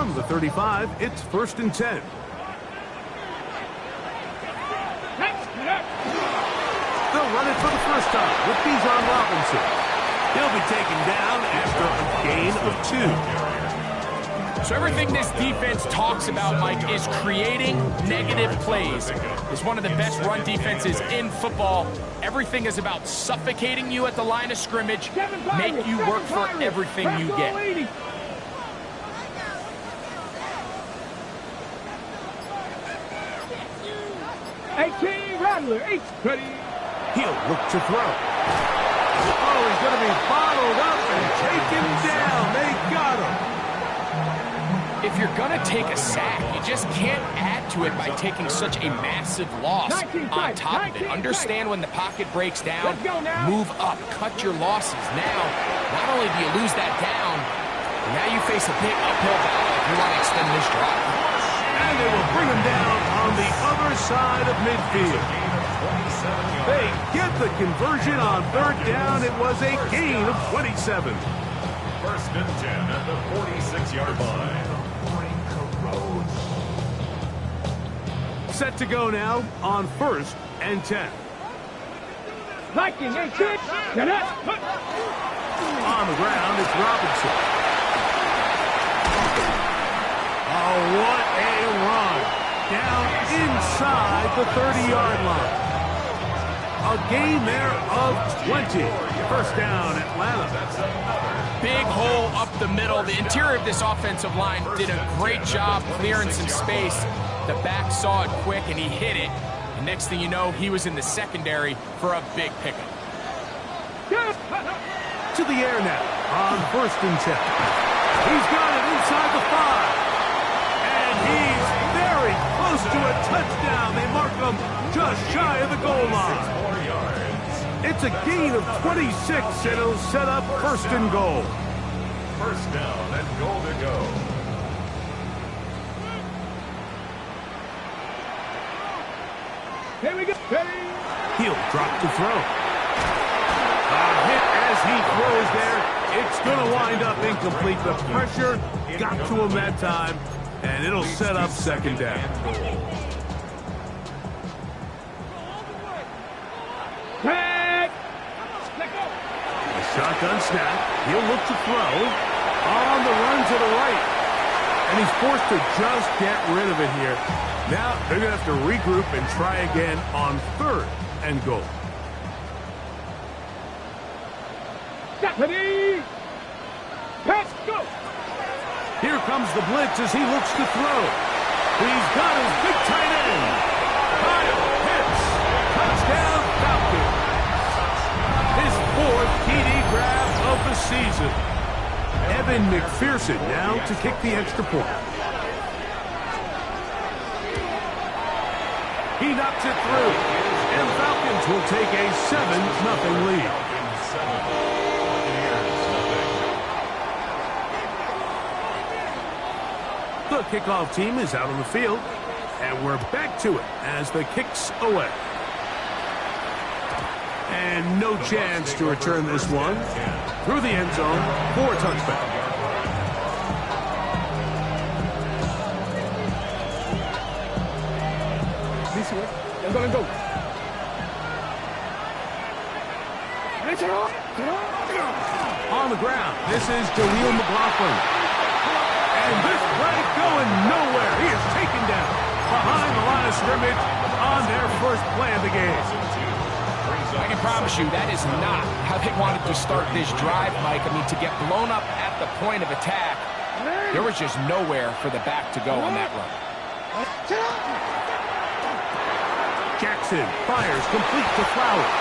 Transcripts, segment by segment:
From the 35, it's 1st and 10. They'll run it for the first time with Bijan Robinson. He'll be taken down after a gain of 2. So everything this defense talks about, Mike, is creating negative plays. It's one of the best run defenses in football. Everything is about suffocating you at the line of scrimmage, make you work for everything you get. 18, Rattler, 8, ready. He'll look to throw. Oh, he's going to be bottled up and taken down. They got him. If you're going to take a sack, you just can't add to it by taking such a massive loss on top of it. Understand when the pocket breaks down, move up, cut your losses. Now, not only do you lose that down, now you face a big uphill battle if you want to extend this drive. And they will bring him down on the other side of midfield. They get the conversion on 3rd down. It was a gain of 27. 1st and 10 at the 46-yard line. Set to go now on 1st and 10. Viking, 18, get up. On the ground, it's Robinson. Oh, what a run. Down inside the 30-yard line. A gain there of 20. 1st down, Atlanta. Big hole up the middle. The interior of this offensive line did a great job clearing some space. The back saw it quick, and he hit it. And next thing you know, he was in the secondary for a big pickup. To the air now on 1st and 10. He's got it inside the 5. And he's very close to a touchdown. They mark him just shy of the goal line. It's a gain of 26, and it'll set up 1st and goal. 1st down and goal to go. Here we go. Ready. He'll drop to throw. A hit as he throws there. It's going to wind up incomplete. The pressure got to him that time, and it'll set up 2nd down. A shotgun snap. He'll look to throw. On the run to the right. And he's forced to just get rid of it here. Now they're going to have to regroup and try again on 3rd and goal. Ready. Pass, go. Here comes the blitz as he looks to throw. He's got his big tight end. Kyle Pitts. Touchdown Falcons. His 4th TD grab of the season. Evan McPherson now to kick the extra point. He knocks it through. And Falcons will take a 7-0 lead. The kickoff team is out on the field, and we're back to it as the kick's away. And no chance to return this one through the end zone for a touchback. This way. They're going to go. On the ground, this is Jaleel McLaughlin. And this play going nowhere. He is taken down behind the line of scrimmage on their first play of the game. I can promise you that is not how they wanted to start this drive, Mike. I mean, to get blown up at the point of attack, there was just nowhere for the back to go on that run. Jackson fires complete to Flowers.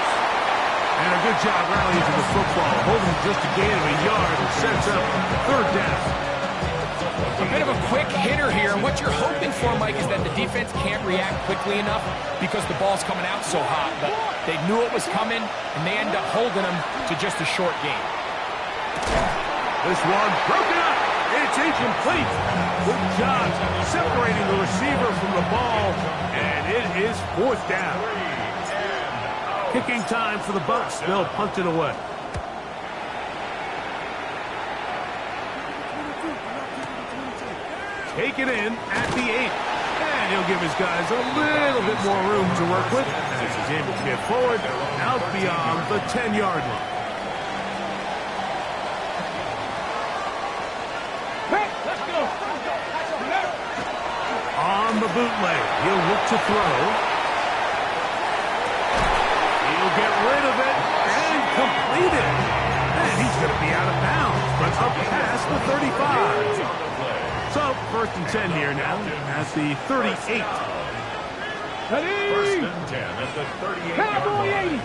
And a good job rallying to the football, holding just a gain of a yard and sets up 3rd down. A bit of a quick hitter here, and what you're hoping for, Mike, is that the defense can't react quickly enough because the ball's coming out so hot. But they knew it was coming, and they end up holding them to just a short gain. This one broken up. It's incomplete. Good job separating the receiver from the ball, and it is 4th down. Kicking time for the Bucs. They'll punt it away. take it in at the 8. And he'll give his guys a little bit more room to work with as he's able to get forward out beyond the 10-yard line. Let's go. On the bootleg, he'll look to throw. He'll get rid of it and complete it. And he's going to be out of bounds, but up past the 35. So, 1st and 10 here now at the 38. Ready? 1st and 10 at the 38. Cowboy 80.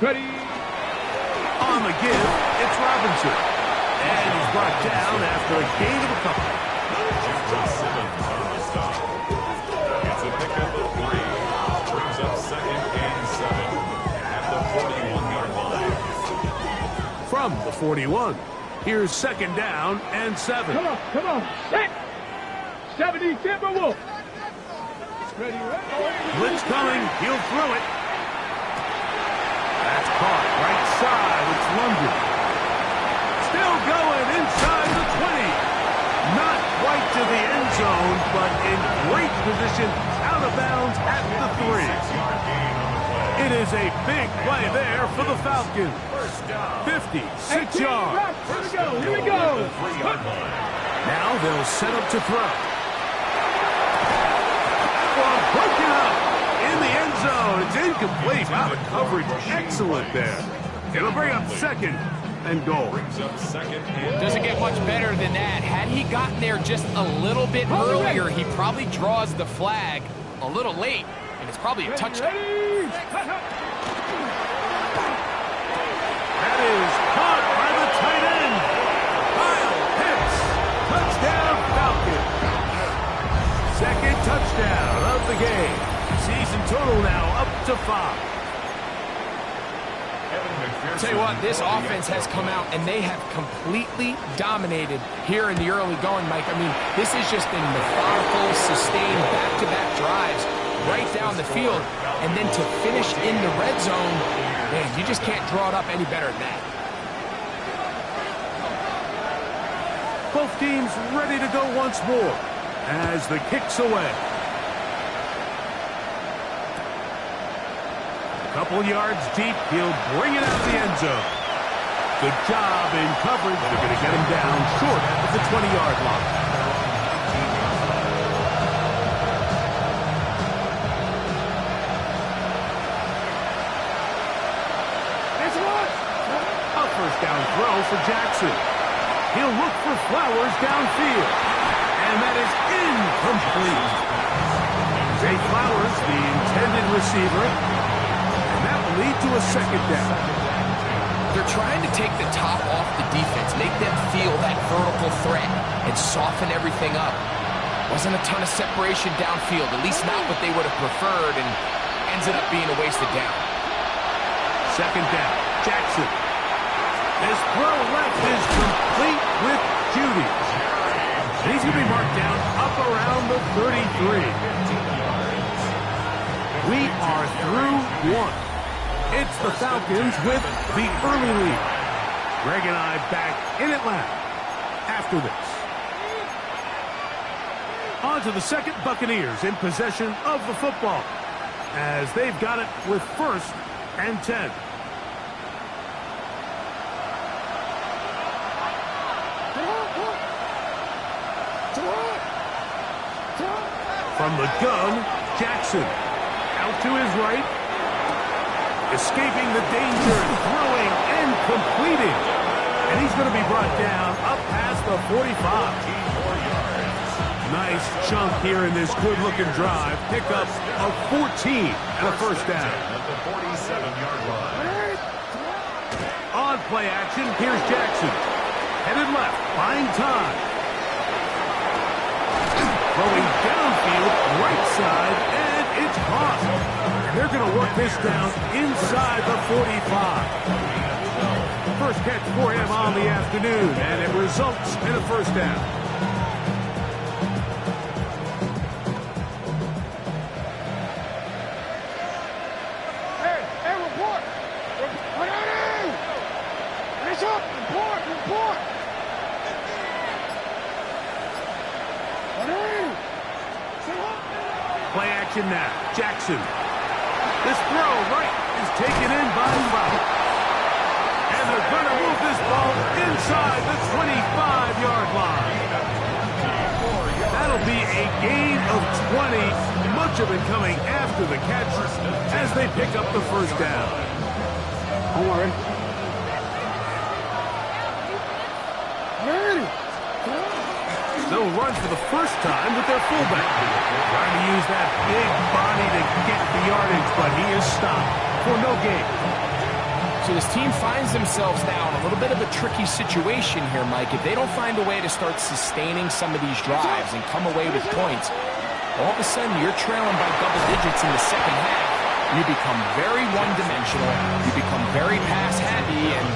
Ready? On the give, it's Robinson. And he's brought down after a gain of a couple. Justin Simmons on the stop. It's a pickup of 3. Brings up 2nd and 7 at the 41-yard line. From the 41, here's 2nd down and 7. Come on. Set. 70 Timberwolves. Ready? Blitz coming, he'll throw it. That's caught right side, it's London. Still going inside the 20. Not quite to the end zone, but in great position, out of bounds at the 3. 6-yard gain on the play. It is a big play there for the Falcons. 56 yards. Here we go. The 3-yard line. Now they'll set up to throw. Well, broken up in the end zone. It's incomplete. Wow, the coverage excellent there. It'll bring up 2nd and goal. Brings up 2nd and Doesn't get much better than that. Had he gotten there just a little bit earlier, he probably draws the flag a little late, and it's probably a touchdown. Ready? That is caught by the tight end. Kyle Pitts. Touchdown, Falcons. 2nd touchdown of the game. Season total now up to 5. Tell you what, this offense has come out and they have completely dominated here in the early going, Mike. I mean, this has just been methodical, sustained, back-to-back drives right down the field. And then to finish in the red zone, man, you just can't draw it up any better than that. Both teams ready to go once more as the kick's away. Couple yards deep, he'll bring it out of the end zone. Good job in coverage. They're going to get him down short at the 20-yard line. A 1st down throw for Jackson. He'll look for Flowers downfield. And that is incomplete. Zay Flowers, the intended receiver. That will lead to a 2nd down. They're trying to take the top off the defense, make them feel that vertical threat, and soften everything up. Wasn't a ton of separation downfield, at least not what they would have preferred, and ends up being a wasted down. 2nd down, Jackson. His throw left is complete with Judy. He's going to be marked down up around the 33. We are through 1. It's the Falcons with the early lead. Greg and I back in Atlanta after this. On to the 2nd, Buccaneers in possession of the football as they've got it with 1st and 10. From the gun, Jackson out to his right. Escaping the danger, throwing and completing. And he's going to be brought down up past the 45. Nice chunk here in this good-looking drive. Pick up of 14 and a 1st down. At the 47-yard line. On play action, here's Jackson. Headed left, buying time. Throwing downfield, right side, and it's caught. They're going to work this down inside the 45. First catch for him on the afternoon, and it results in a 1st down. Hey, report. What are you? action now. Jackson. This throw right is taken in by Trout. And they're going to move this ball inside the 25-yard line. That'll be a gain of 20, much of it coming after the catch as they pick up the first down. Don't worry. Ready. They'll run for the first time with their fullback. Trying to use that big body to get the yardage, but he is stopped for no gain. So this team finds themselves now in a little bit of a tricky situation here, Mike. If they don't find a way to start sustaining some of these drives and come away with points, all of a sudden you're trailing by double digits in the second half. You become very one-dimensional. You become very pass-happy, and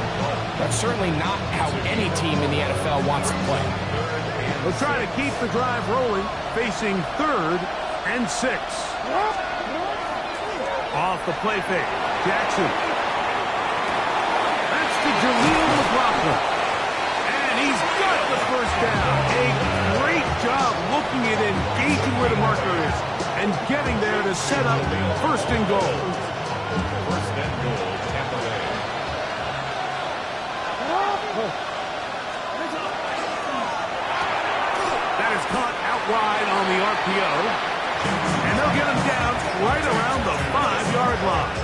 that's certainly not how any team in the NFL wants to play. They'll try to keep the drive rolling, facing 3rd and 6. Off the play fake. Jackson. That's to Jaleel McLaughlin. And he's got the first down. A great job looking at engaging where the marker is and getting there to set up 1st and goal. 1st and goal, Tampa Bay. That is caught out wide on the RPO. And they'll get him down right around the 5-yard line.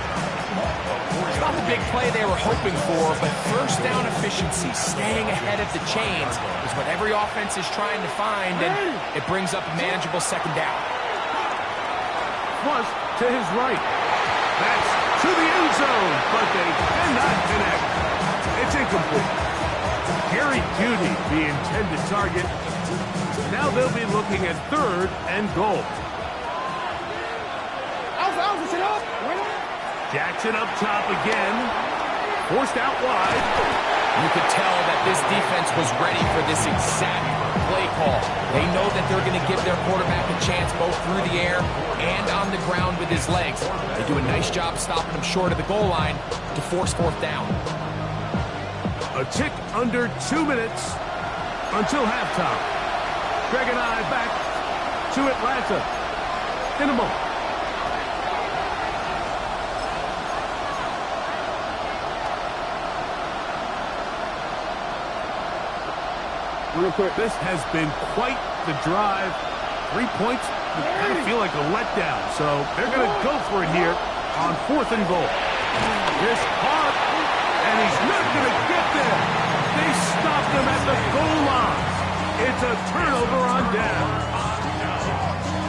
It's not the big play they were hoping for, but first down efficiency, staying ahead of the chains, is what every offense is trying to find, and it brings up a manageable 2nd down. Plus, to his right. That's to the end zone, but they cannot connect. It's incomplete. Gary Duty, the intended target. Now they'll be looking at 3rd and goal. Jackson up top again. Forced out wide. You could tell that this defense was ready for this exact play call. They know that they're going to give their quarterback a chance both through the air and on the ground with his legs. They do a nice job stopping him short of the goal line to force 4th down. A tick under 2 minutes until halftime. Greg and I back to Atlanta in a moment. This has been quite the drive. 3 points kind of feel like a letdown. So they're going to go for it here on 4th and goal. This hard, and he's not going to get there. They stopped him at the goal line. It's a turnover on down.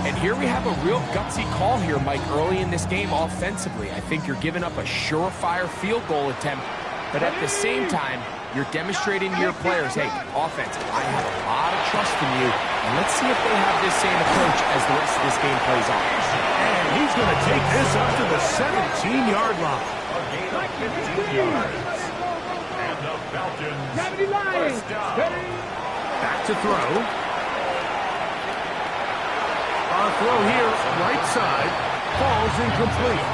And here we have a real gutsy call here, Mike, early in this game offensively. I think you're giving up a surefire field goal attempt, but at the same time, you're demonstrating to your players, hey, offense, I have a lot of trust in you, and let's see if they have this same approach as the rest of this game plays on. And he's going to take this up to the 17-yard line. A gain of 15 yards. And the Falcons first down. Back to throw. A throw here, right side, falls incomplete.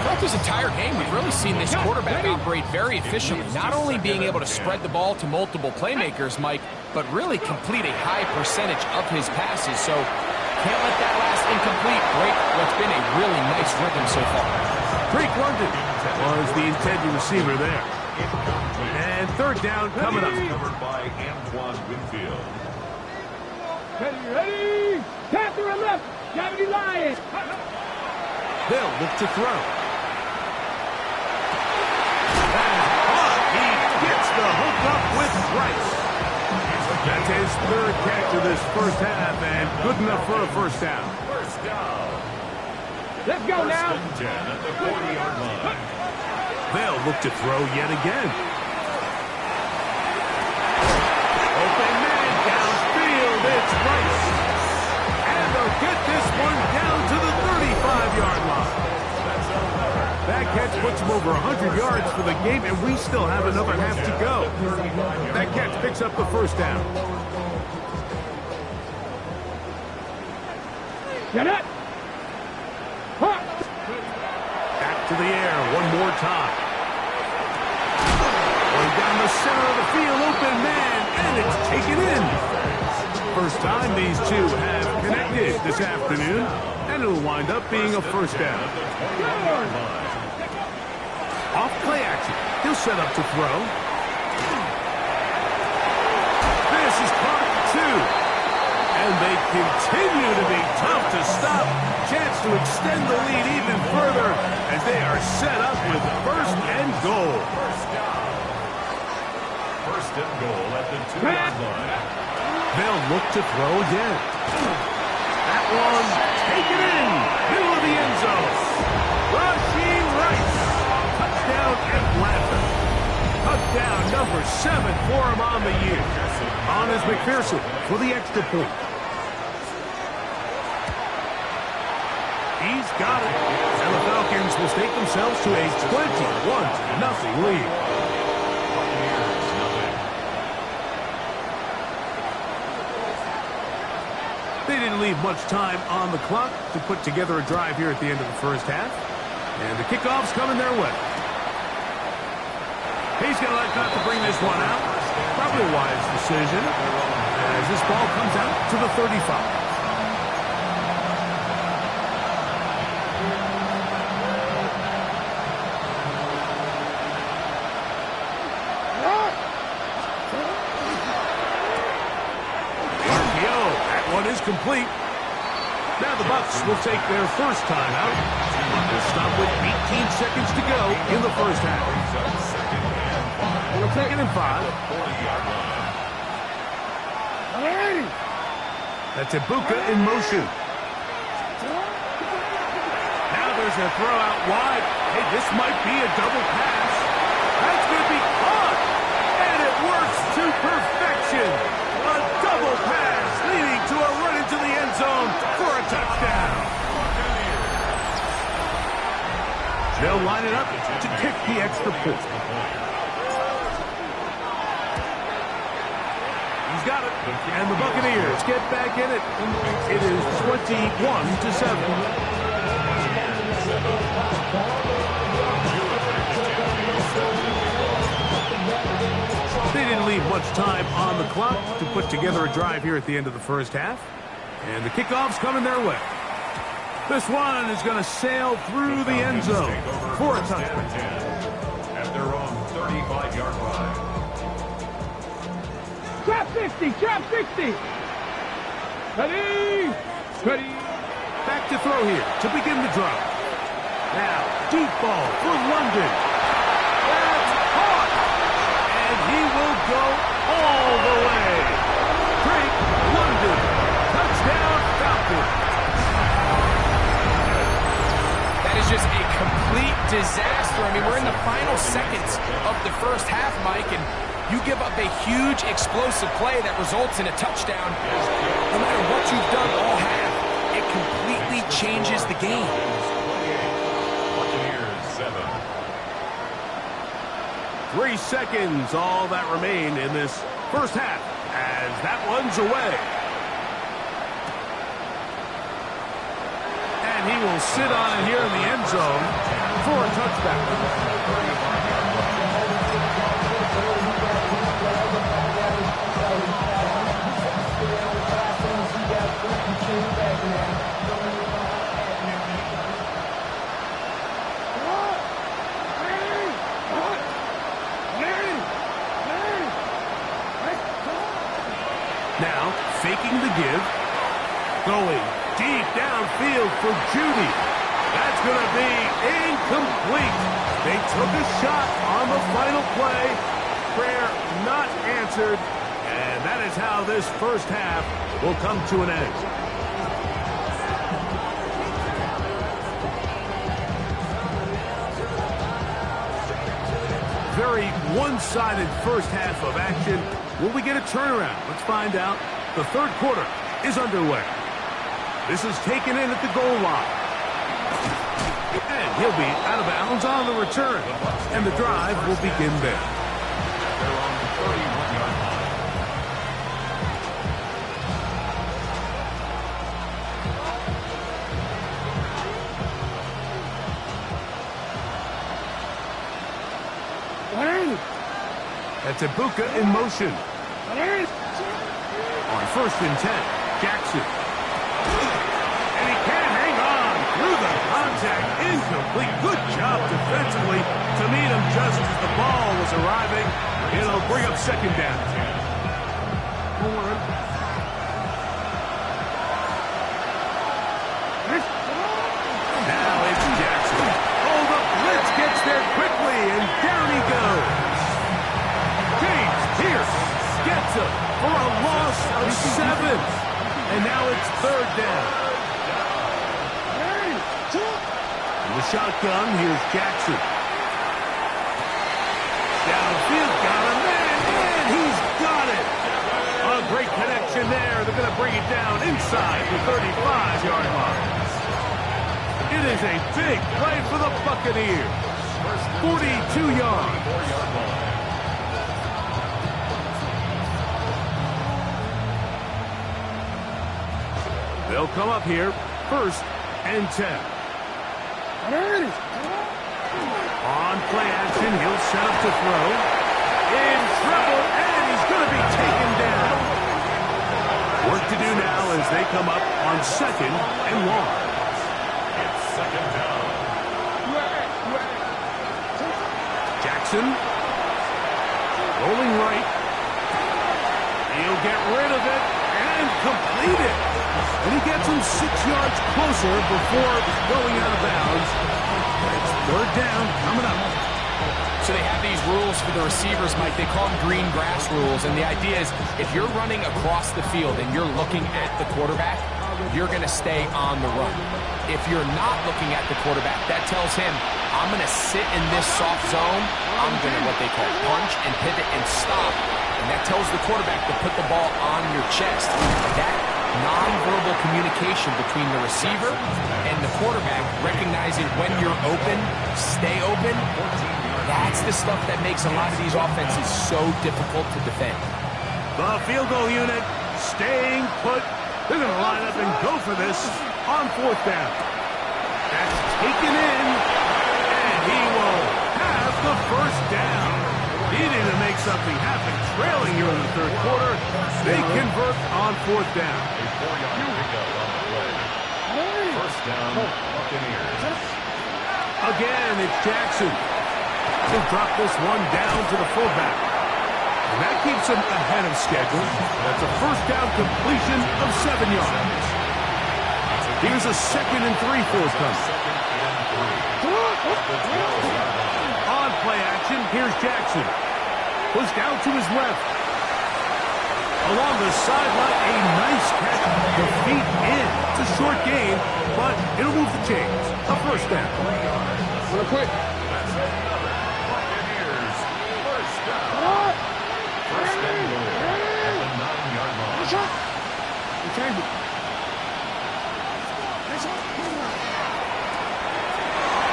Throughout this entire game, we've really seen this quarterback operate very efficiently, not only being able to spread the ball to multiple playmakers, Mike, but really complete a high percentage of his passes. So can't let that last incomplete break what's been a really nice rhythm so far. Drake London was the intended receiver there. And 3rd down coming up. Covered by Antoine Winfield. Ready. Pass to the left. Gravity Lion. They'll look to throw. That is caught. He gets the hook up with Rice. That's his 3rd catch of this first half, and good enough for a first down. First down. Let's go now. 10 at the 40-yard line. They'll look to throw yet again. Open man downfield. It's Rice. And they'll get this one down to the 35-yard line. That catch puts him over 100 yards for the game, and we still have another half to go. That catch picks up the first down. Get it. Back to the air one more time. Going down the center of the field, open man, and it's taken in. First time these two have connected this afternoon, and it'll wind up being a first down. Off play action. He'll set up to throw. This is caught two. And they continue to be tough to stop. Chance to extend the lead even further as they are set up with first and goal. First and goal at the 2-yard line. They'll look to throw again. That one taken in. Middle of the end zone. Rashee Rice. Touchdown Atlanta. Touchdown number 7 for him on the year. On is McPherson for the extra point. He's got it. And the Falcons will stake themselves to a 21-0 lead. They didn't leave much time on the clock to put together a drive here at the end of the first half. And the kickoff's coming their way. He's going to like not to bring this one out. Probably a wise decision as this ball comes out to the 35. Is complete. Now the Bucs will take their first time out. They'll stop with 18 seconds to go in the first half. Second and 5. That's Ibuka in motion. Now there's a throw out wide. Hey, this might be a double pass. That's going to be caught. And it works to perfection. A double pass leading to a run into the end zone for a touchdown. They'll line it up to kick the extra point. He's got it. And the Buccaneers get back in it. It is 21-7. They didn't leave much time on the clock to put together a drive here at the end of the first half. And the kickoff's coming their way. This one is going to sail through the end zone for a touchdown. At their own 35-yard line. Trap 60, trap 60. Ready, ready. Back to throw here to begin the drive. Now, deep ball for London. That's caught. And he will go all the way. Drake London. Touchdown Falcons. That is just a complete disaster. I mean, we're in the final seconds of the first half, Mike, and you give up a huge explosive play that results in a touchdown. No matter what you've done all half, it completely changes the game. Buccaneers 7. 3 seconds, all that remain in this first half as that one's away. And he will sit on it here in the end zone for a touchback. Now, faking the give. Going deep downfield for Judy. That's going to be incomplete. They took a shot on the final play. Prayer not answered. And that is how this first half will come to an end. Very one-sided first half of action. Will we get a turnaround? Let's find out. The third quarter is underway. This is taken in at the goal line. And he'll be out of bounds on the return. And the drive will begin there. They're on the 31-yard line. That's Ibuka in motion. On 1st and 10, Jackson. And he can't hang the contact, incomplete. Good job defensively to meet him just as the ball was arriving. It'll bring up second down. Now it's Jackson. Oh, the blitz gets there quickly, and down he goes. James Pierce gets him for a loss of 7. And now it's third down. In the shotgun, here's Jackson. Downfield, got him, and he's got it. A great connection there. They're going to bring it down inside the 35-yard line. It is a big play for the Buccaneers. 42 yards. They'll come up here, first and 10. On play action, he'll set up to throw. In trouble, and he's going to be taken down. Work to do now as they come up on second and long. It's second down. Jackson. Rolling right. He'll get rid of it and complete it. And he gets him 6 yards closer before going out of bounds. It's third down coming up. So they have these rules for the receivers, Mike. They call them green grass rules. And the idea is if you're running across the field and you're looking at the quarterback, you're going to stay on the run. If you're not looking at the quarterback, that tells him, I'm going to sit in this soft zone. I'm going to what they call punch and pivot and stop. And that tells the quarterback to put the ball on your chest. That non-verbal communication between the receiver and the quarterback, recognizing when you're open, stay open, that's the stuff that makes a lot of these offenses so difficult to defend. The field goal unit staying put. They're going to line up and go for this on fourth down. That's taken in, and he will have the first down. Needing to make something happen, trailing here in the third quarter. They convert on fourth down. A 4-yard pickup on the play. First down, Buccaneers. Again, it's Jackson. He'll drop this one down to the fullback. And that keeps him ahead of schedule. That's a first down completion of 7 yards. Here's a 2nd and 3 forthcoming. On play action, here's Jackson. Pushed out to his left. Along the sideline, a nice catch. The feet in. It's a short gain, but it'll move the chains. A first down. Real quick. Buccaneers, first down. First and goal at the 9-yard line.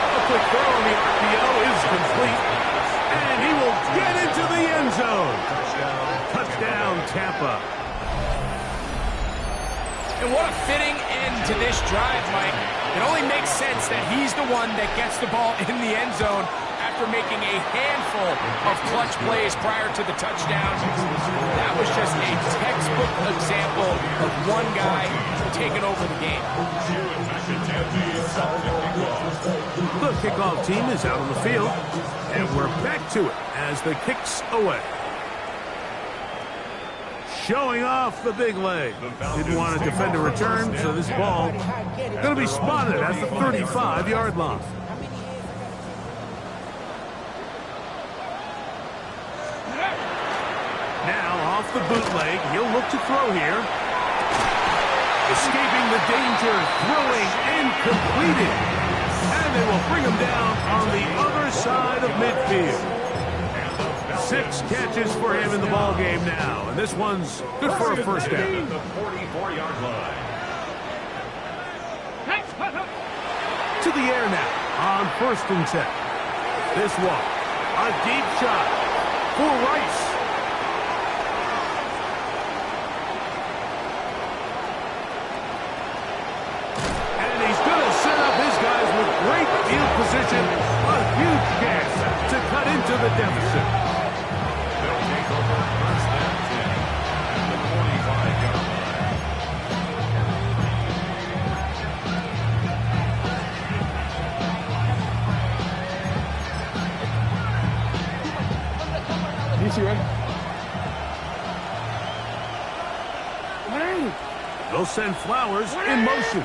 A quick throw on the RPO is complete. And he will get into the end zone. Touchdown, Tampa. And what a fitting end to this drive, Mike. It only makes sense that he's the one that gets the ball in the end zone after making a handful of clutch plays prior to the touchdown. That was just a textbook example of one guy taking over the game. The kickoff team is out on the field, and we're back to it as the kick's away. Showing off the big leg. Didn't want to defend a return, so this ball going to be spotted at the 35-yard line. Now off the bootleg, he'll look to throw here. Escaping the danger, throwing and completed. And they will bring him down on the other side of midfield. 6 catches for him in the ball game now, and this one's good for a first down. The 44-yard line. To the air now on 1st and 10. This one, a deep shot for Rice. And he's going to set up his guys with great field position. A huge chance to cut into the deficit. see, ready? They'll send Flowers in motion.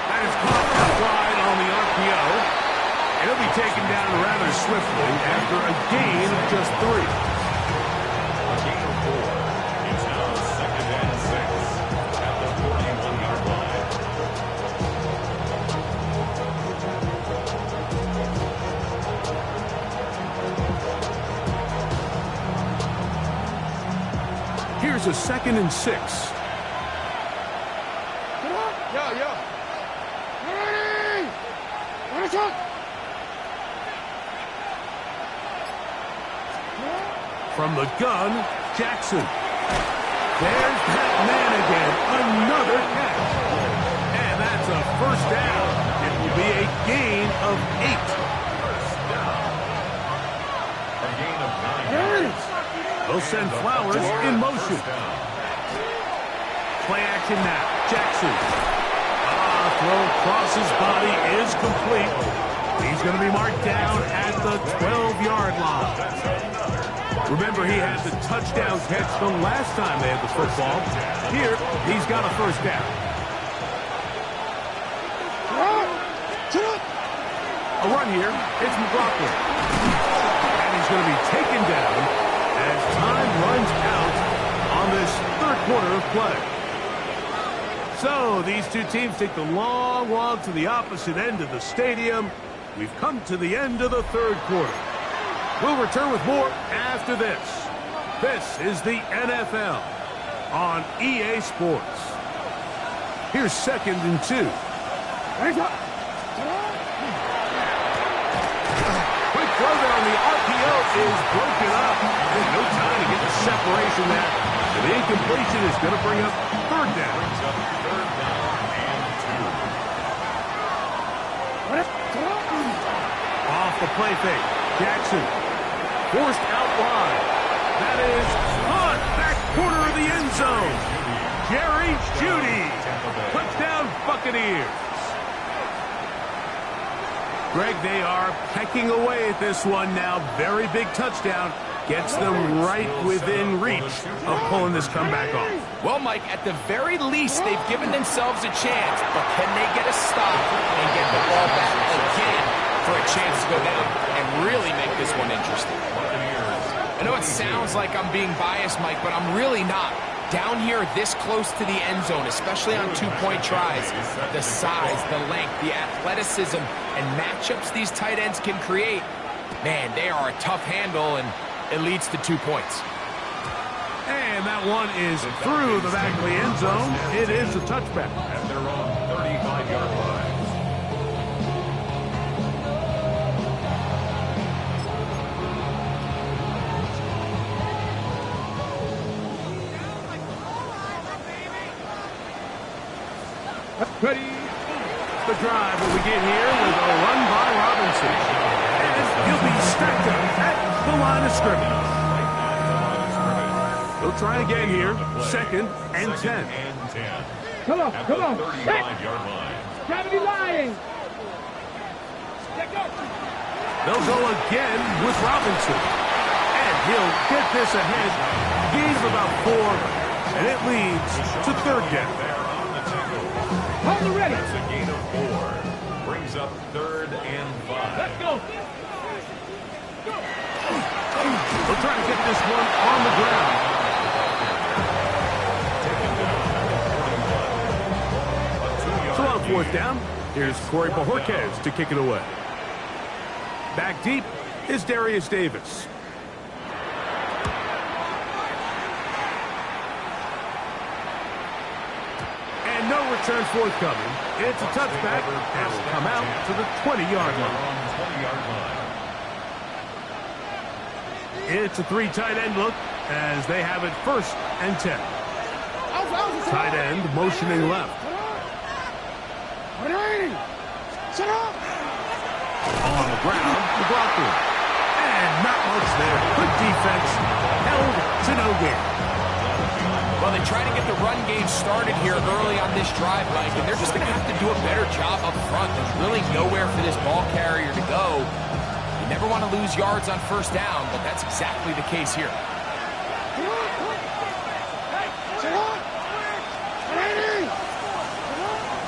That is caught wide on the RPO. And he'll be taken down rather swiftly after a gain of just 3. A gain of 4. It's now 2nd and 6 at the 41-yard line. Here's a 2nd and 6. Yo. Ready? Ready, shot. From the gun, Jackson. There's that man again. Another catch. And that's a first down. It will be a gain of 8. First down. A gain of 9 yards. They'll send Flowers in motion. Play action now. Jackson. Throw across his body is complete. He's going to be marked down at the 12-yard line. Remember, he had the touchdown catch the last time they had the football. Here, he's got a first down. A run here. It's McLaughlin. And he's going to be taken down as time runs out on this third quarter of play. So these two teams take the long walk to the opposite end of the stadium. We've come to the end of the third quarter. We'll return with more after this. This is the NFL on EA Sports. Here's 2nd and 2. Quick throw there on the RPO is broken up. There's no time to get the separation there. The incompletion is going to bring up 3rd down. Brings up 3rd down and 2. Off the play fake. Jackson. Forced out wide. That is caught back corner of the end zone. Jerry Jeudy. Touchdown Buccaneers. Greg, they are pecking away at this one now. Very big touchdown. Gets them right within reach of pulling this comeback off. Well, Mike, at the very least, they've given themselves a chance. But can they get a stop and get the ball back again for a chance to go down and really make this one interesting? I know it sounds like I'm being biased, Mike, but I'm really not. Down here this close to the end zone, especially on two-point tries, the size, the length, the athleticism, and matchups these tight ends can create, man, they are a tough handle, and it leads to 2 points. And that one is through the back of the end zone. It is a touchback. At their own 35-yard line. Ready? The drive will begin here with a run by Robinson. And he'll be stacked up at the line of scrimmage. He'll try again here. 2nd and 10. Come on. At the 35-yard line. Gravity line. They'll go again with Robinson. And he'll get this ahead. Gain of about 4. And it leads to 3rd down. Hold it ready. That's a gain of 4. Brings up 3rd and 5. Let's go. They'll try to get this one on the ground. So on 4th down, here's Corey Bojorquez to kick it away. Back deep is Darius Davis. And no return forthcoming. It's a touchback and will come out to the 20-yard line. It's a 3 tight end look as they have it 1st and 10. Tight end motioning left. On the ground, McLaughlin. And not much there. Good defense. Held to no gain. Well, they try to get the run game started here early on this drive, Mike, and they're just going to have to do a better job up front. There's really nowhere for this ball carrier to go. You never want want to lose yards on first down, but that's exactly the case here.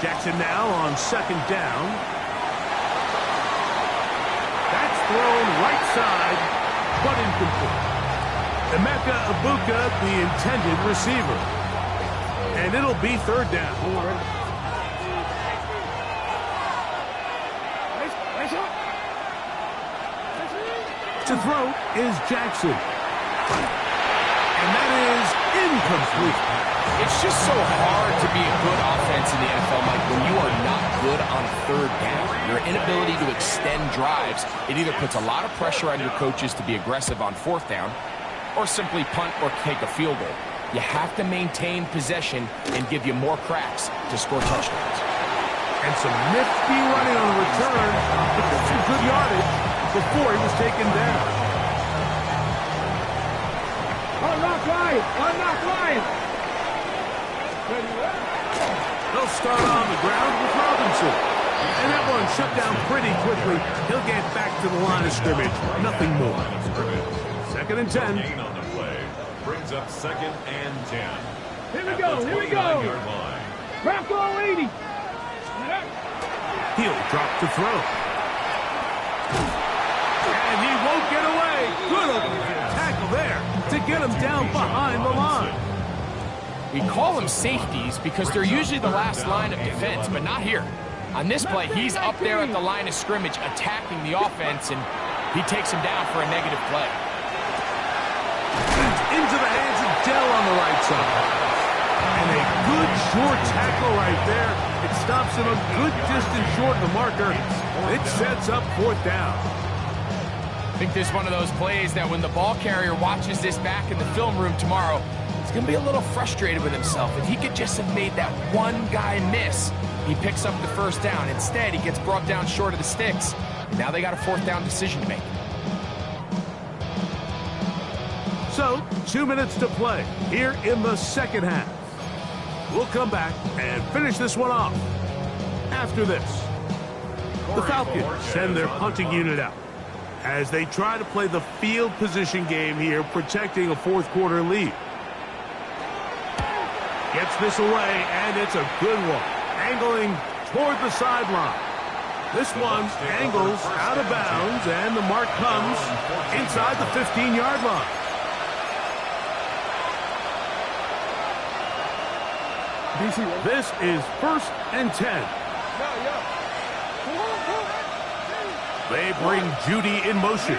Jackson now on second down. That's thrown right side, but incomplete. Emeka Egbuka, the intended receiver. And it'll be third down. To throw is Jackson. And that is incomplete. It's just so hard to be a good offense in the NFL, Mike, when you are not good on third down. Your inability to extend drives, it either puts a lot of pressure on your coaches to be aggressive on fourth down or simply punt or take a field goal. You have to maintain possession and give you more cracks to score touchdowns. And some nifty running on the return, but got some good yardage before he was taken down. Unlock line. They'll start on the ground with Robinson. And that one shut down pretty quickly. He'll get back to the line of scrimmage. Nothing more. Second and 10. Gain on the play brings up second and 10. Here we go. 29-yard line. Bronco 80. He'll drop to throw. And he won't get away. Good tackle there to get him down behind the line. We call them safeties because they're usually the last line of defense, but not here. On this play, he's up there at the line of scrimmage attacking the offense, and he takes him down for a negative play. Into the hands of Dell on the right side. And a good short tackle right there. It stops him a good distance short of the marker. It sets up fourth down. I think this is one of those plays that when the ball carrier watches this back in the film room tomorrow, he's going to be a little frustrated with himself. If he could just have made that one guy miss, he picks up the first down. Instead, he gets brought down short of the sticks. And now they got a fourth down decision to make. So, 2 minutes to play here in the second half. We'll come back and finish this one off after this. The Falcons send their punting unit out as they try to play the field position game here, protecting a fourth quarter lead. Gets this away, and it's a good one. Angling toward the sideline. This one angles out of bounds, and the mark comes inside the 15-yard line. This is first and 10. They bring Judy in motion.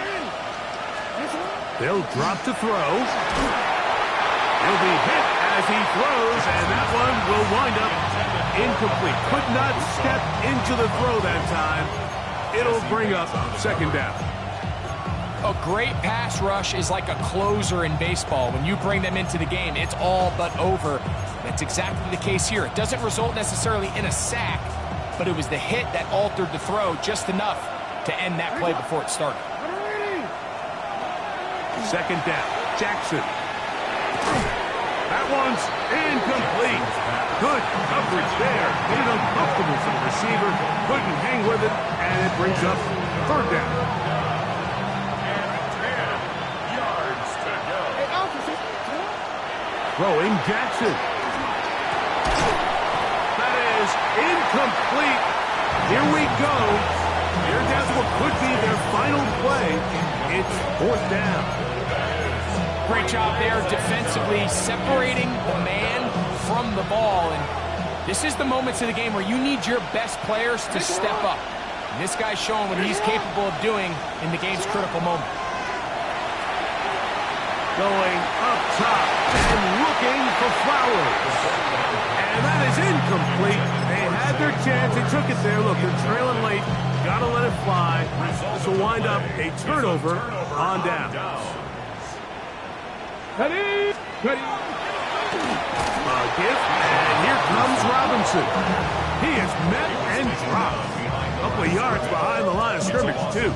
They'll drop to throw. He'll be hit as he throws, and that one will wind up incomplete. Could not step into the throw that time. It'll bring up second down. A great pass rush is like a closer in baseball. When you bring them into the game, it's all but over. That's exactly the case here. It doesn't result necessarily in a sack, but it was the hit that altered the throw just enough to end that play before it started. Second down, Jackson. That one's incomplete. Good coverage there. Made it uncomfortable for the receiver. Couldn't hang with it, and it brings up third down. Throwing Jackson. That is incomplete. Here we go. Here does what could be their final play. It's fourth down. Great job there defensively, separating the man from the ball. And this is the moments of the game where you need your best players to step up. And this guy's showing what he's capable of doing in the game's critical moment. Going up top and looking for Flowers. And that is incomplete. They had their chance. They took it there. Look, they're trailing late. Got to let it fly. This will wind up a turnover on down. Ready? A gift, and here comes Robinson. He is met and dropped. A couple of yards behind the line of scrimmage, too.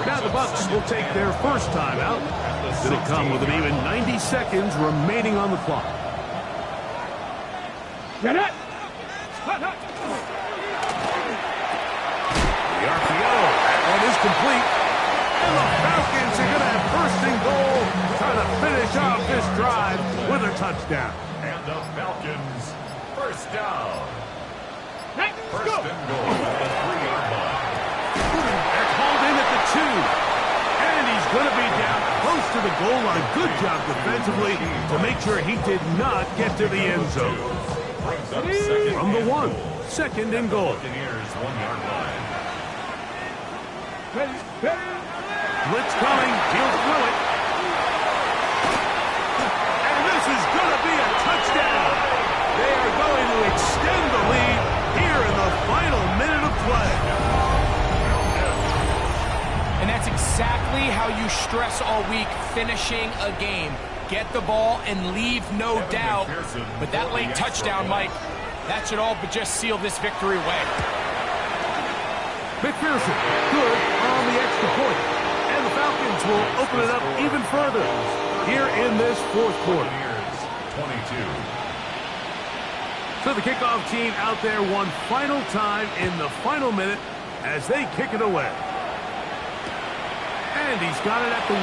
Now the Bucs will take their first time out. It'll come with an even 90 seconds remaining on the clock. Get it! The RPO, that one is complete. touchdown. And the Falcons, first down. First Go. and goal at the 3-yard line. They're called in at the 2. And he's going to be down close to the goal line. Good job defensively to make sure he did not get to the end zone. Brings up second From the and 1, goal. second and goal. Buccaneers 1-yard line. Ready, ready. Blitz coming. He'll throw it. And this is going to be a touchdown. They are going to extend the lead here in the final minute of play. And that's exactly how you stress all week, finishing a game. Get the ball and leave no doubt. But that late touchdown, Mike, that should all but just seal this victory away. McPherson, good on the extra point. And the Falcons will open it up even further here in this fourth quarter. Buccaneers 22. So the kickoff team out there one final time in the final minute as they kick it away. And he's got it at the 1.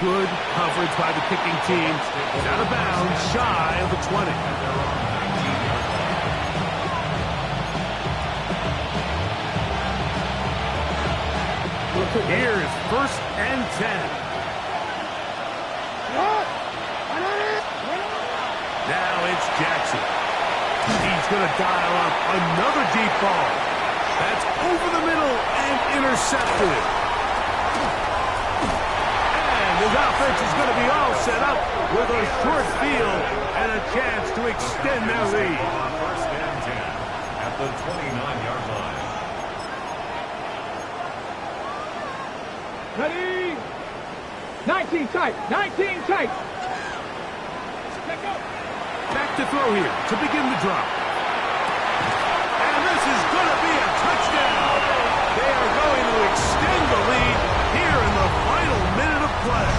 Good coverage by the kicking team. It's out of bounds, shy of the 20. Here's first and 10. Now it's Jackson. He's going to dial up another deep ball. That's over the middle and intercepted. And his offense is going to be all set up with a short field and a chance to extend their lead. First and 10 at the 29-yard line. Ready. 19 tight. 19 tight. Let go. Back to throw here to begin the drop. And this is going to be a touchdown. They are going to extend the lead here in the final minute of play.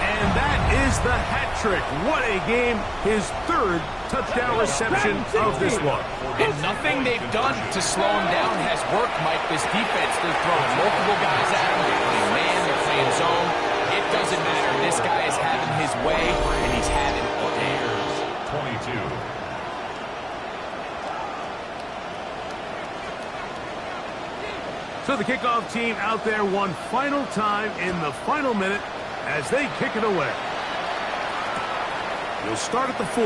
And that is the hat trick. What a game. His third touchdown reception of this one. And nothing they've done to slow him down has worked, Mike. This defense, they're throwing multiple guys at him. They're playing man, they're playing zone. It doesn't matter. This guy is having his way, and he's having a day. 22. So the kickoff team out there one final time in the final minute as they kick it away. He'll start at the 4.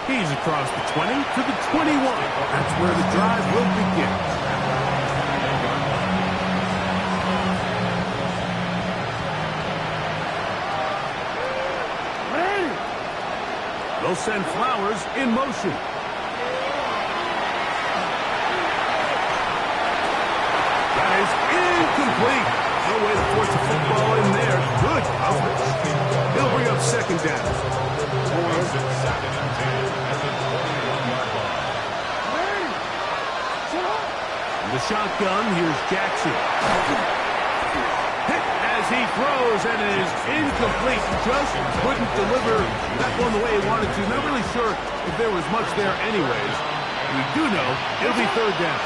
He's across the 20 to the 21. That's where the drive will begin. They'll send Flowers in motion. That is incomplete. No way to force the football in there. Good coverage. He'll bring up second down. Second and 10 at the 21-yard line. In the shotgun, here's Jackson. Hit as he throws, and it is incomplete. Just couldn't deliver that one the way he wanted to. Not really sure if there was much there anyways. We do know it'll be third down.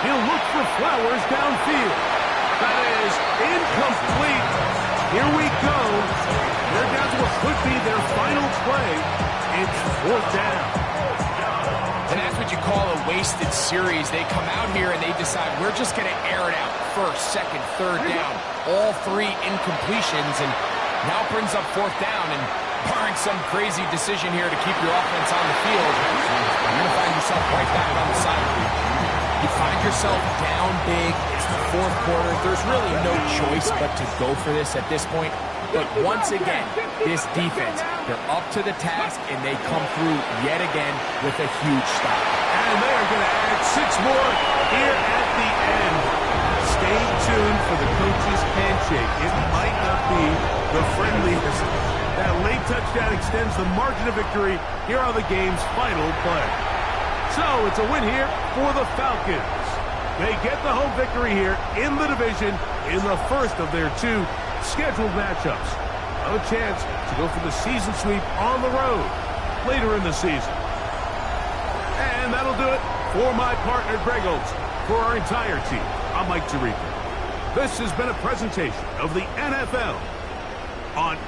He'll look for Flowers downfield. That is incomplete. Here we go. They're down to what could be their final play. It's fourth down. And that's what you call a wasted series. They come out here and they decide, we're just going to air it out. First, second, third down. All 3 incompletions, and now brings up fourth down. And barring some crazy decision here to keep your offense on the field, you're going to find yourself right back on the sideline. You find yourself down big. It's the fourth quarter. There's really no choice but to go for this at this point. But once again, this defense, they're up to the task, and they come through yet again with a huge stop. And they are going to add 6 more here at the end. Stay tuned for the coach's handshake. It might not be the friendliest. That late touchdown extends the margin of victory here on the game's final play. So it's a win here for the Falcons. They get the home victory here in the division in the first of their 2 scheduled matchups. A chance to go for the season sweep on the road later in the season. And that'll do it For my partner, Greg Olson, for our entire team, I'm Mike Tirico. This has been a presentation of the NFL on